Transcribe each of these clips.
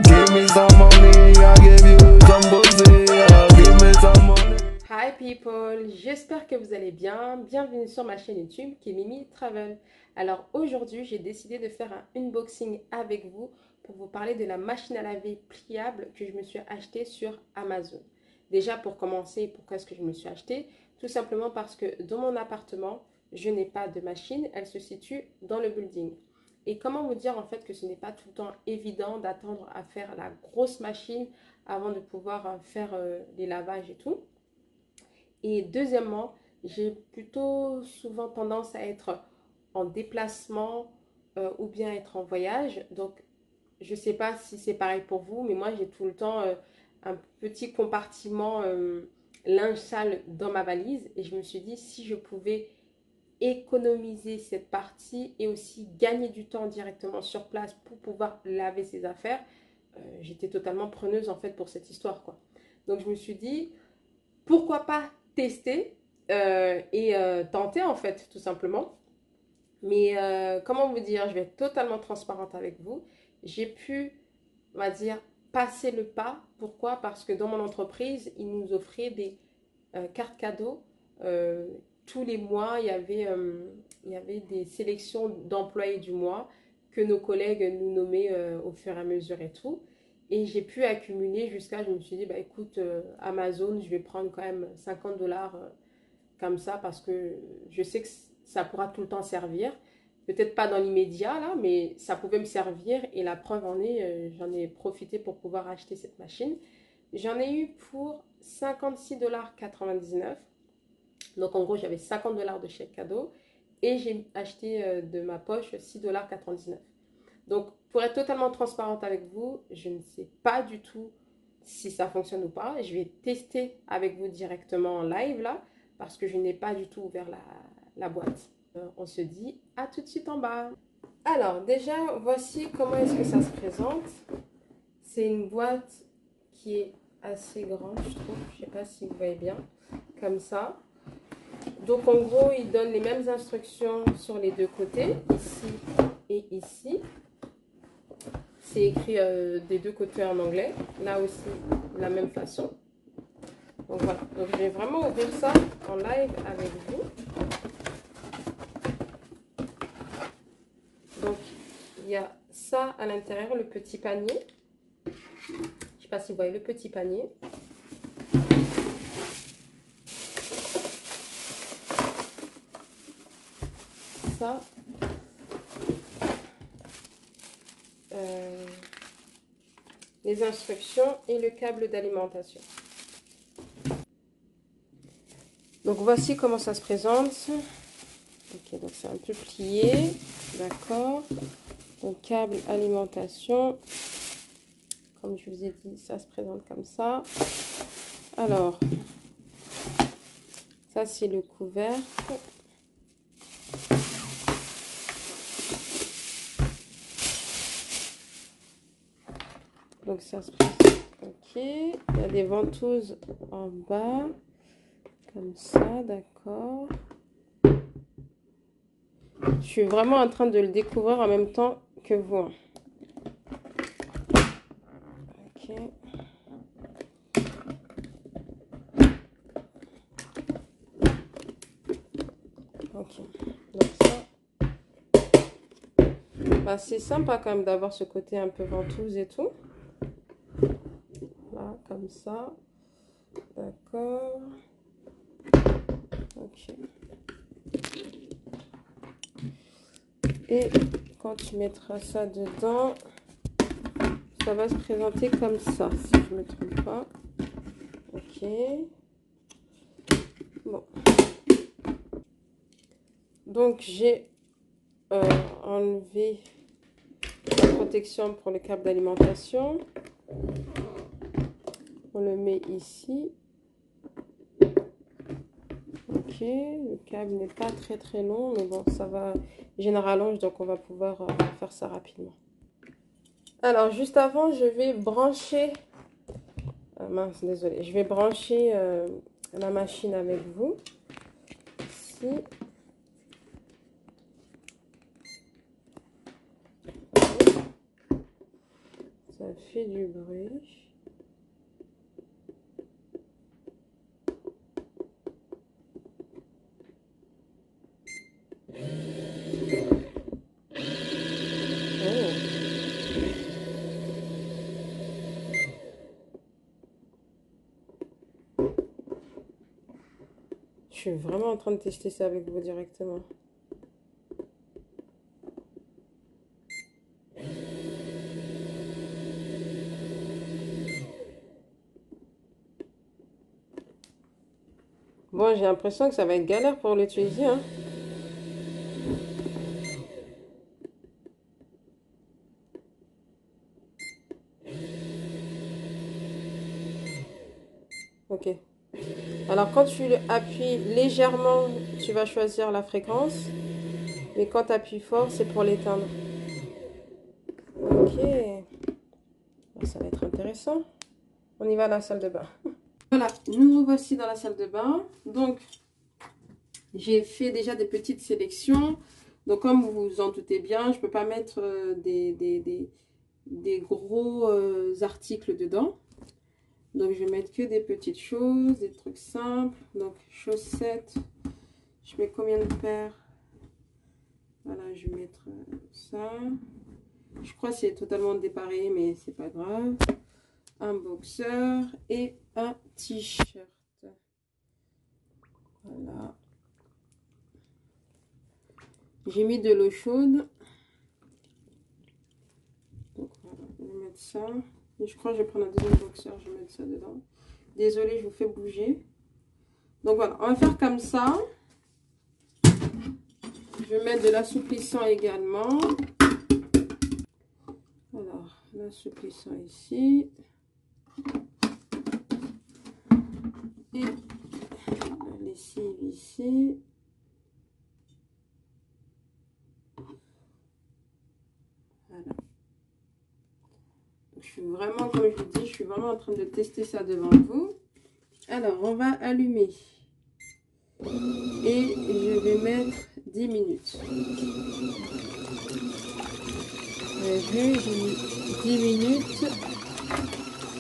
Give me some money, I give you some pussy. Give me some money. Hi people, j'espère que vous allez bien. Bienvenue sur ma chaîne YouTube qui est Mimi Travel. Alors aujourd'hui, j'ai décidé de faire un unboxing avec vous pour vous parler de la machine à laver pliable que je me suis achetée sur Amazon. Déjà pour commencer, pourquoi est-ce que je me suis achetée? Tout simplement parce que dans mon appartement, je n'ai pas de machine, elle se situe dans le building. Et comment vous dire en fait que ce n'est pas tout le temps évident d'attendre à faire la grosse machine avant de pouvoir faire les lavages et tout. Et deuxièmement, j'ai plutôt souvent tendance à être en déplacement ou bien être en voyage. Donc, je ne sais pas si c'est pareil pour vous, mais moi, j'ai tout le temps un petit compartiment linge sale dans ma valise. Et je me suis dit, si je pouvais économiser cette partie et aussi gagner du temps directement sur place pour pouvoir laver ses affaires, j'étais totalement preneuse en fait pour cette histoire, quoi. Donc, je me suis dit, pourquoi pas tester et tenter en fait tout simplement. Mais comment vous dire, je vais être totalement transparente avec vous. J'ai pu, on va dire, passer le pas. Pourquoi? Parce que dans mon entreprise, ils nous offraient des cartes cadeaux. Euh, Tous les mois, il y avait des sélections d'employés du mois que nos collègues nous nommaient au fur et à mesure et tout. Et j'ai pu accumuler jusqu'à, je me suis dit, bah écoute, Amazon, je vais prendre quand même 50 dollars comme ça parce que je sais que ça pourra tout le temps servir. Peut-être pas dans l'immédiat là, mais ça pouvait me servir et la preuve en est, j'en ai profité pour pouvoir acheter cette machine. J'en ai eu pour 56,99 $. Donc en gros, j'avais 50 dollars de chèque cadeau et j'ai acheté de ma poche 6,99 $. Donc pour être totalement transparente avec vous, je ne sais pas du tout si ça fonctionne ou pas. Je vais tester avec vous directement en live là parce que je n'ai pas du tout ouvert la boîte. On se dit à tout de suite en bas. Alors déjà, voici comment est-ce que ça se présente. C'est une boîte qui est assez grande, je trouve. Je ne sais pas si vous voyez bien. Comme ça. Donc en gros, il donne les mêmes instructions sur les deux côtés, ici et ici. C'est écrit des deux côtés en anglais. Là aussi, de la même façon. Donc voilà. Donc je vais vraiment ouvrir ça en live avec vous. Donc il y a ça à l'intérieur, le petit panier. Je ne sais pas si vous voyez le petit panier. Ça. Les instructions et le câble d'alimentation. Donc voici comment ça se présente. Ok, donc c'est un peu plié. D'accord. Donc câble alimentation. Comme je vous ai dit, ça se présente comme ça. Alors, ça c'est le couvercle. Donc ça se présente. Ok. Il y a des ventouses en bas. Comme ça, d'accord. Je suis vraiment en train de le découvrir en même temps que vous. Ok. Ok. Donc ça. Bah, c'est sympa quand même d'avoir ce côté un peu ventouse et tout. Là, comme ça. D'accord. Ok. Et quand tu mettras ça dedans, ça va se présenter comme ça, si je ne me trompe pas. Ok. Bon. Donc, j'ai enlevé la protection pour le câble d'alimentation. On le met ici. Ok. Le câble n'est pas très long, mais bon, ça va. J'ai une rallonge, donc on va pouvoir faire ça rapidement. Alors, juste avant, je vais brancher... mince, désolée. Je vais brancher la machine avec vous. Ici. Ça fait du bruit. Je suis vraiment en train de tester ça avec vous directement. Bon, j'ai l'impression que ça va être galère pour l'utiliser, hein. Ok. Alors, quand tu appuies légèrement, tu vas choisir la fréquence. Mais quand tu appuies fort, c'est pour l'éteindre. Ok. Ça va être intéressant. On y va à la salle de bain. Voilà, nous revoici dans la salle de bain. Donc, j'ai fait déjà des petites sélections. Donc, comme vous vous en doutez bien, je ne peux pas mettre des gros articles dedans. Donc, je vais mettre que des petites choses, des trucs simples. Donc, chaussettes. Je mets combien de paires? Voilà, je vais mettre ça. Je crois que c'est totalement dépareillé, mais c'est pas grave. Un boxeur et un t-shirt. Voilà. J'ai mis de l'eau chaude. Donc voilà, je vais mettre ça. Et je crois que je vais prendre un deuxième boxeur, je vais mettre ça dedans. Désolée, je vous fais bouger. Donc voilà, on va faire comme ça. Je vais mettre de l'assouplissant également. Alors, l'assouplissant ici. Et la lessive ici. Voilà. Je suis vraiment, comme je vous dis, je suis vraiment en train de tester ça devant vous. Alors, on va allumer. Et je vais mettre 10 minutes. Vous avez vu, j'ai mis 10 minutes.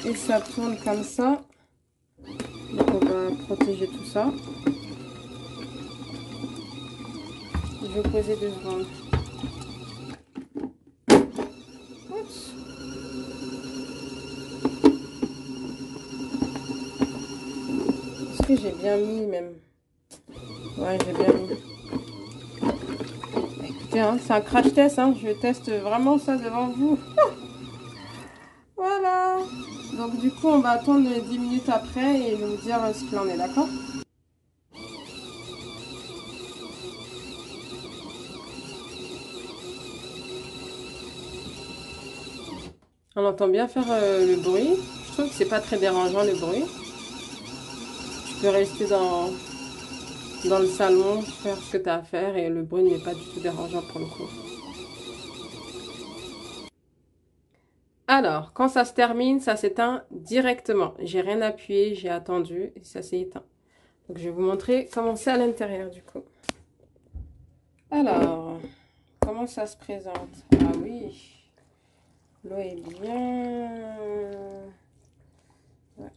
Et ça tourne comme ça. Donc, on va protéger tout ça. Je vais poser 2 secondes. Oups. Est-ce que j'ai bien mis même? Ouais, j'ai bien mis. Écoutez, hein, c'est un crash test. Hein, je teste vraiment ça devant vous. Voilà. Donc du coup, on va attendre 10 minutes après et je vais vous dire ce qu'il en est, d'accord? On entend bien faire le bruit. Je trouve que c'est pas très dérangeant le bruit. Tu peux rester dans le salon, faire ce que tu as à faire et le bruit n'est pas du tout dérangeant pour le coup. Alors, quand ça se termine, ça s'éteint directement. J'ai rien appuyé, j'ai attendu et ça s'est éteint. Donc, je vais vous montrer comment c'est à l'intérieur du coup. Alors, comment ça se présente? Ah oui, l'eau est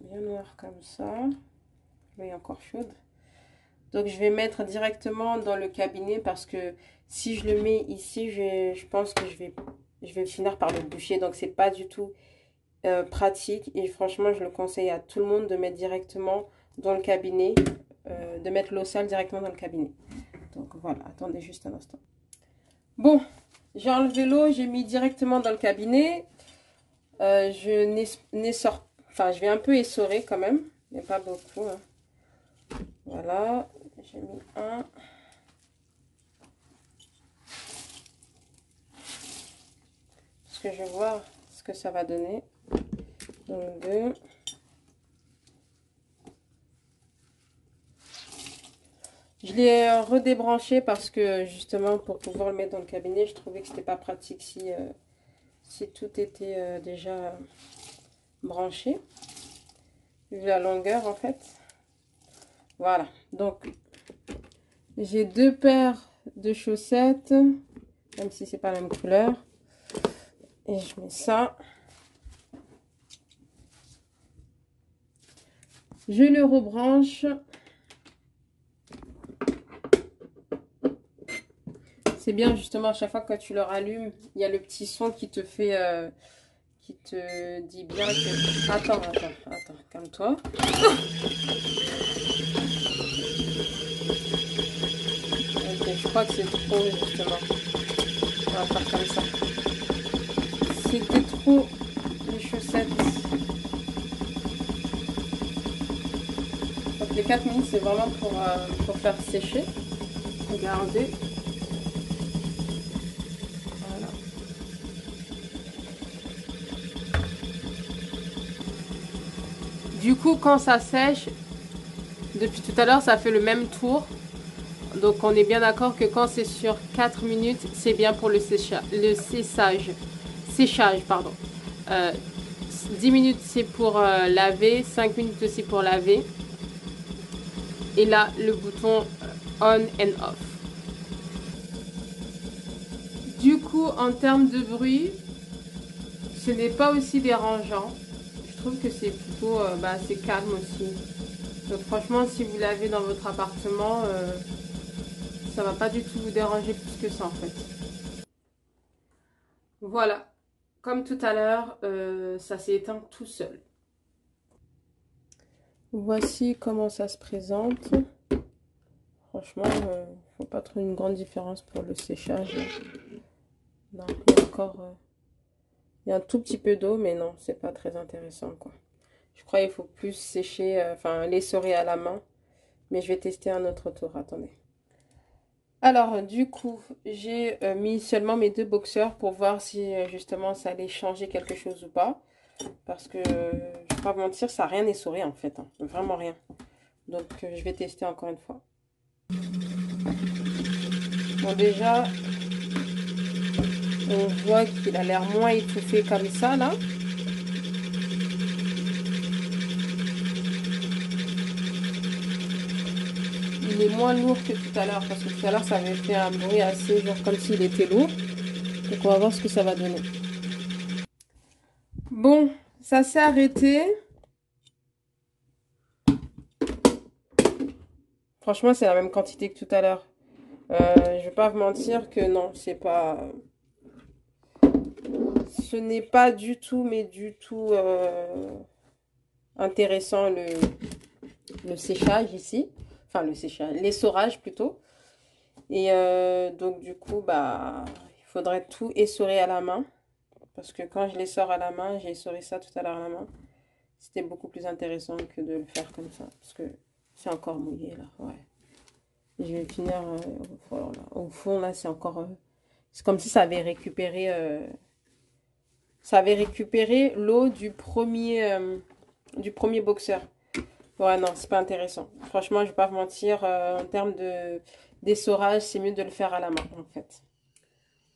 bien noire comme ça. L'eau est encore chaude. Donc, je vais mettre directement dans le cabinet parce que si je le mets ici, je pense que je vais finir par le boucher. Donc, c'est pas du tout pratique. Et franchement, je le conseille à tout le monde de mettre directement dans le cabinet, de mettre l'eau sale directement dans le cabinet. Donc, voilà. Attendez juste un instant. Bon, j'ai enlevé l'eau, j'ai mis directement dans le cabinet. Je vais un peu essorer quand même, mais pas beaucoup. Hein. Voilà, j'ai mis un. Parce que je vais voir ce que ça va donner. Donc 2. Je l'ai redébranché parce que justement pour pouvoir le mettre dans le cabinet, je trouvais que c'était pas pratique si tout était déjà branché. Vu la longueur en fait. Voilà, donc j'ai 2 paires de chaussettes, même si c'est pas la même couleur. Et je mets ça. Je le rebranche. C'est bien justement à chaque fois que tu le rallumes, il y a le petit son qui te fait, qui te dit bien que... Attends, calme-toi. Ok, je crois que c'est trop justement. On va faire comme ça. C'était trop les chaussettes. Donc les 4 minutes, c'est vraiment pour faire sécher. Regardez. Voilà. Du coup, quand ça sèche, depuis tout à l'heure, ça fait le même tour. Donc on est bien d'accord que quand c'est sur 4 minutes, c'est bien pour le séchage, pardon. 10 minutes c'est pour laver, 5 minutes aussi pour laver. Et là, le bouton on and off. Du coup, en termes de bruit, ce n'est pas aussi dérangeant. Je trouve que c'est plutôt c'est calme aussi. Donc franchement, si vous l'avez dans votre appartement, ça va pas du tout vous déranger plus que ça en fait. Voilà, comme tout à l'heure, ça s'est éteint tout seul. Voici comment ça se présente. Franchement, faut pas trouver une grande différence pour le séchage. Non, il y a encore, il y a un tout petit peu d'eau, mais non, c'est pas très intéressant quoi. Je crois qu'il faut plus sécher, enfin l'essorer à la main. Mais je vais tester un autre tour, attendez. Alors, du coup, j'ai mis seulement mes 2 boxeurs pour voir si justement ça allait changer quelque chose ou pas. Parce que, je vais pas vous mentir, ça n'a rien essoré en fait, hein. Vraiment rien. Donc, je vais tester encore une fois. Bon, déjà, on voit qu'il a l'air moins étouffé comme ça, là. Il est moins lourd que tout à l'heure, parce que tout à l'heure, ça avait fait un bruit assez, genre comme s'il était lourd. Donc, on va voir ce que ça va donner. Bon, ça s'est arrêté. Franchement, c'est la même quantité que tout à l'heure. Je vais pas vous mentir que non, c'est pas... Ce n'est pas du tout, mais du tout intéressant le séchage ici. Enfin, le séchage, l'essorage plutôt. Et donc, du coup, bah, il faudrait tout essorer à la main. Parce que quand je l'essore à la main, j'ai essoré ça tout à l'heure à la main. C'était beaucoup plus intéressant que de le faire comme ça. Parce que c'est encore mouillé là, ouais. Je vais finir au fond là, c'est encore... c'est comme si ça avait récupéré l'eau du premier boxeur. Ouais, non, c'est pas intéressant. Franchement, je vais pas vous mentir, en termes d'essorage, c'est mieux de le faire à la main, en fait.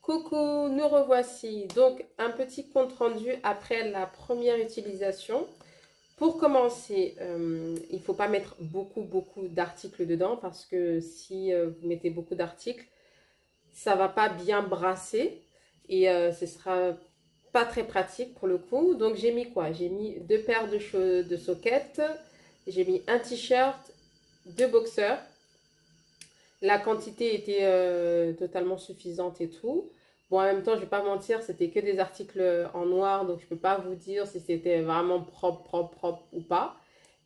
Coucou, nous revoici. Donc, un petit compte rendu après la première utilisation. Pour commencer, il ne faut pas mettre beaucoup d'articles dedans parce que si vous mettez beaucoup d'articles, ça va pas bien brasser et ce sera pas très pratique pour le coup. Donc j'ai mis quoi? J'ai mis 2 paires de sockets, j'ai mis un t-shirt, 2 boxers. La quantité était totalement suffisante et tout. Bon, en même temps, je vais pas mentir, c'était que des articles en noir, donc je peux pas vous dire si c'était vraiment propre ou pas.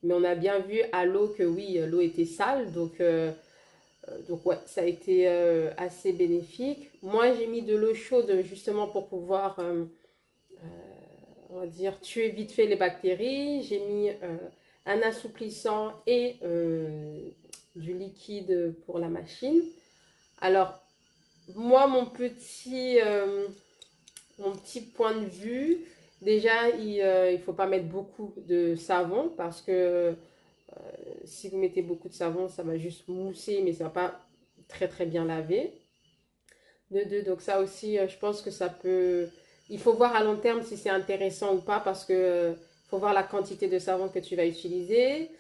Mais on a bien vu à l'eau que oui, l'eau était sale, donc ouais, ça a été assez bénéfique. Moi, j'ai mis de l'eau chaude justement pour pouvoir, on va dire, tuer vite fait les bactéries. J'ai mis un assouplissant et du liquide pour la machine. Alors, moi, mon petit point de vue, déjà, il faut pas mettre beaucoup de savon parce que si vous mettez beaucoup de savon, ça va juste mousser, mais ça va pas très bien laver. De deux, donc ça aussi, je pense que ça peut... Il faut voir à long terme si c'est intéressant ou pas parce que faut voir la quantité de savon que tu vas utiliser.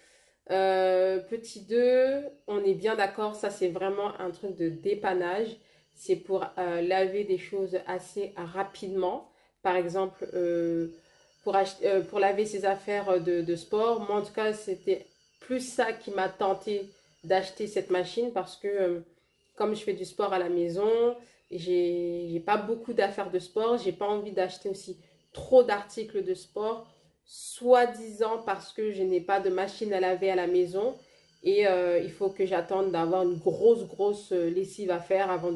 Petit 2, on est bien d'accord, ça c'est vraiment un truc de dépannage. C'est pour laver des choses assez rapidement. Par exemple, pour laver ses affaires de sport. Moi en tout cas, c'était plus ça qui m'a tenté d'acheter cette machine parce que comme je fais du sport à la maison, j'ai pas beaucoup d'affaires de sport, j'ai pas envie d'acheter aussi trop d'articles de sport, soi-disant parce que je n'ai pas de machine à laver à la maison et il faut que j'attende d'avoir une grosse lessive à faire avant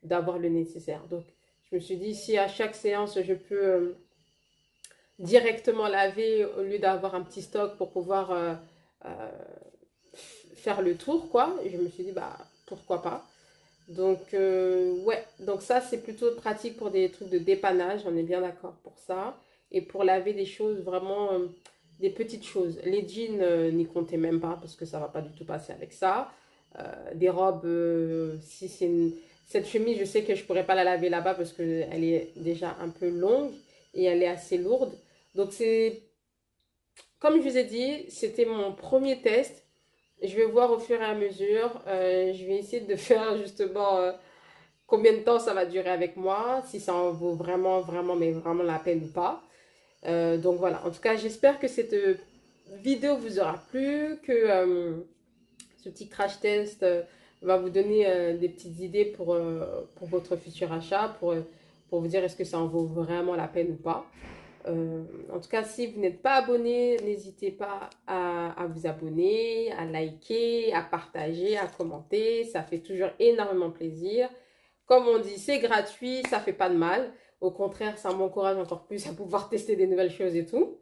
d'avoir le nécessaire. Donc je me suis dit si à chaque séance je peux directement laver au lieu d'avoir un petit stock pour pouvoir euh, faire le tour quoi, et je me suis dit bah pourquoi pas. Donc, ouais, donc ça, c'est plutôt pratique pour des trucs de dépannage, on est bien d'accord pour ça. Et pour laver des choses vraiment, des petites choses. Les jeans, n'y comptez même pas parce que ça va pas du tout passer avec ça. Des robes, si c'est cette chemise, je sais que je pourrais pas la laver là-bas parce qu'elle est déjà un peu longue et elle est assez lourde. Donc, c'est, comme je vous ai dit, c'était mon premier test. Je vais voir au fur et à mesure. Je vais essayer de faire justement combien de temps ça va durer avec moi, si ça en vaut vraiment, mais vraiment la peine ou pas. Donc voilà, en tout cas, j'espère que cette vidéo vous aura plu, que ce petit crash test va vous donner des petites idées pour votre futur achat, pour vous dire est-ce que ça en vaut vraiment la peine ou pas. En tout cas, si vous n'êtes pas abonné, n'hésitez pas à vous abonner, à liker, à partager, à commenter. Ça fait toujours énormément plaisir. Comme on dit, c'est gratuit, ça fait pas de mal. Au contraire, ça m'encourage encore plus à pouvoir tester des nouvelles choses et tout.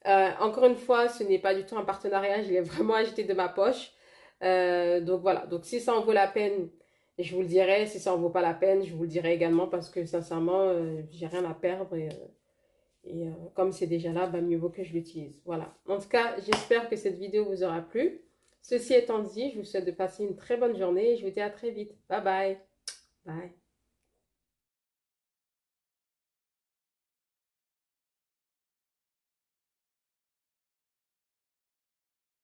Encore une fois, ce n'est pas du tout un partenariat, je l'ai vraiment acheté de ma poche. Donc voilà, donc si ça en vaut la peine, je vous le dirai. Si ça en vaut pas la peine, je vous le dirai également parce que sincèrement, j'ai rien à perdre et comme c'est déjà là, bah, mieux vaut que je l'utilise. Voilà. En tout cas, j'espère que cette vidéo vous aura plu. Ceci étant dit, je vous souhaite de passer une très bonne journée et je vous dis à très vite. Bye bye. Bye.